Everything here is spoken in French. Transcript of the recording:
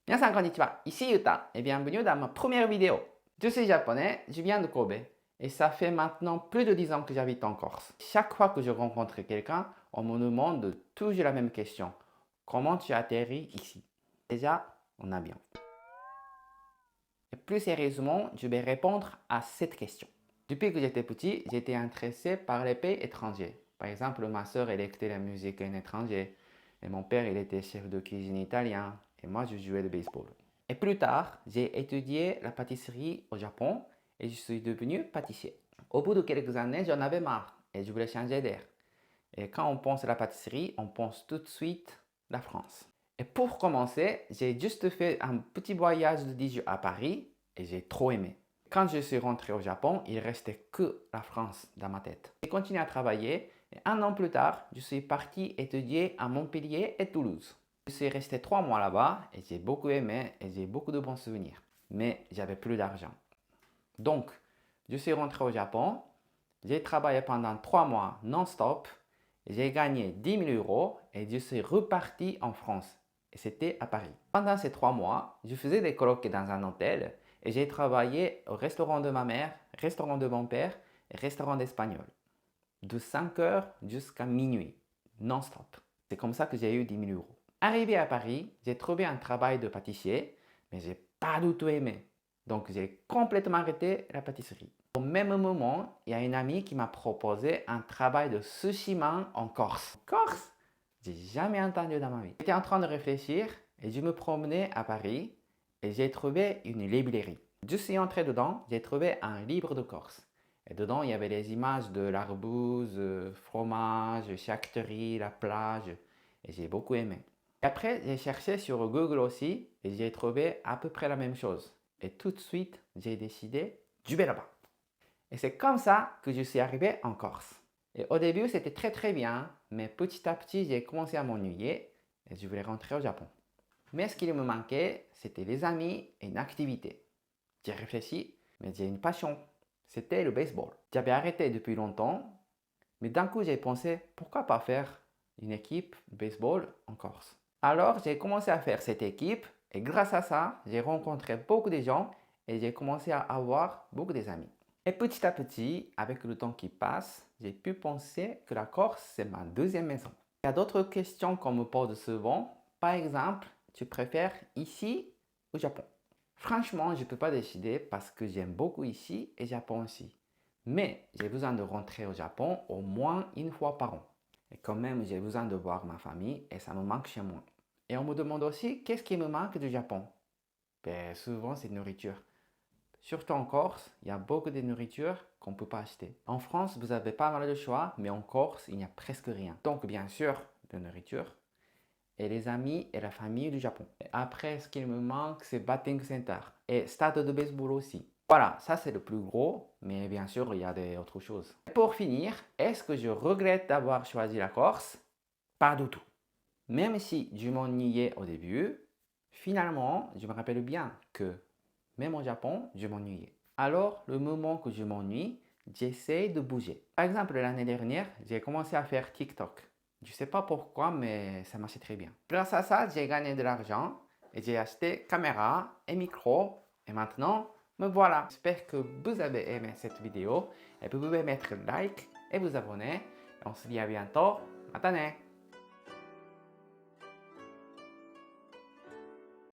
皆さんこんにちは, ici Yuta et bienvenue dans ma première vidéo. Je suis japonais, je viens de Kobe et ça fait maintenant plus de 10 ans que j'habite en Corse. Chaque fois que je rencontre quelqu'un, on me demande toujours la même question. Comment tu atterris ici? Déjà, on a bien. Et plus sérieusement, je vais répondre à cette question. Depuis que j'étais petit, j'étais intéressé par les pays étrangers. Par exemple, ma sœur, elle écoutait la musique en étranger et mon père, il était chef de cuisine italien et moi, je jouais le baseball. Et plus tard, j'ai étudié la pâtisserie au Japon et je suis devenu pâtissier. Au bout de quelques années, j'en avais marre et je voulais changer d'air. Et quand on pense à la pâtisserie, on pense tout de suite à la France. Et pour commencer, j'ai juste fait un petit voyage de 10 jours à Paris et j'ai trop aimé. Quand je suis rentré au Japon, il restait que la France dans ma tête. J'ai continué à travailler et un an plus tard, je suis parti étudier à Montpellier et Toulouse. Je suis resté 3 mois là-bas et j'ai beaucoup aimé et j'ai beaucoup de bons souvenirs. Mais j'avais plus d'argent. Donc, je suis rentré au Japon, j'ai travaillé pendant 3 mois non-stop, j'ai gagné 10 000 euros et je suis reparti en France. Et c'était à Paris. Pendant ces 3 mois, je faisais des colloques dans un hôtel et j'ai travaillé au restaurant de ma mère, restaurant de mon père et restaurant d'espagnol. De 5 heures jusqu'à minuit, non-stop. C'est comme ça que j'ai eu 10 000 euros. Arrivé à Paris, j'ai trouvé un travail de pâtissier, mais j'ai pas du tout aimé. Donc j'ai complètement arrêté la pâtisserie. Au même moment, il y a une amie qui m'a proposé un travail de sushiman en Corse. Corse? J'ai jamais entendu dans ma vie. J'étais en train de réfléchir et je me promenais à Paris et j'ai trouvé une librairie. Je suis entré dedans, j'ai trouvé un livre de Corse. Et dedans, il y avait les images de l'arbouze, fromage, charcuterie, la plage. Et j'ai beaucoup aimé. Et après, j'ai cherché sur Google aussi et j'ai trouvé à peu près la même chose. Et tout de suite, j'ai décidé, je vais là-bas. Et c'est comme ça que je suis arrivé en Corse. Et au début, c'était très bien, mais petit à petit, j'ai commencé à m'ennuyer et je voulais rentrer au Japon. Mais ce qui me manquait, c'était les amis et une activité. J'ai réfléchi, mais j'ai une passion. C'était le baseball. J'avais arrêté depuis longtemps, mais d'un coup, j'ai pensé, pourquoi pas faire une équipe de baseball en Corse? Alors, j'ai commencé à faire cette équipe et grâce à ça, j'ai rencontré beaucoup de gens et j'ai commencé à avoir beaucoup d'amis. Et petit à petit, avec le temps qui passe, j'ai pu penser que la Corse, c'est ma deuxième maison. Il y a d'autres questions qu'on me pose souvent. Par exemple, tu préfères ici ou au Japon? Franchement, je ne peux pas décider parce que j'aime beaucoup ici et Japon aussi. Mais j'ai besoin de rentrer au Japon au moins une fois par an. Et quand même, j'ai besoin de voir ma famille et ça me manque chez moi. Et on me demande aussi qu'est-ce qui me manque du Japon? Ben, souvent, c'est nourriture. Surtout en Corse, il y a beaucoup de nourriture qu'on ne peut pas acheter. En France, vous avez pas mal de choix, mais en Corse, il n'y a presque rien. Donc, bien sûr, de nourriture et les amis et la famille du Japon. Et après, ce qu'il me manque, c'est Batting Center et stade de baseball aussi. Voilà, ça c'est le plus gros, mais bien sûr, il y a d'autres choses. Pour finir, est-ce que je regrette d'avoir choisi la Corse? Pas du tout. Même si je m'ennuyais au début, finalement, je me rappelle bien que même au Japon, je m'ennuyais. Alors, le moment que je m'ennuie, j'essaie de bouger. Par exemple, l'année dernière, j'ai commencé à faire TikTok. Je ne sais pas pourquoi, mais ça marchait très bien. Grâce à ça, j'ai gagné de l'argent et j'ai acheté caméra et micro. Et maintenant, me voilà. J'espère que vous avez aimé cette vidéo et vous pouvez mettre like et vous abonner. Et on se dit à bientôt. Matane!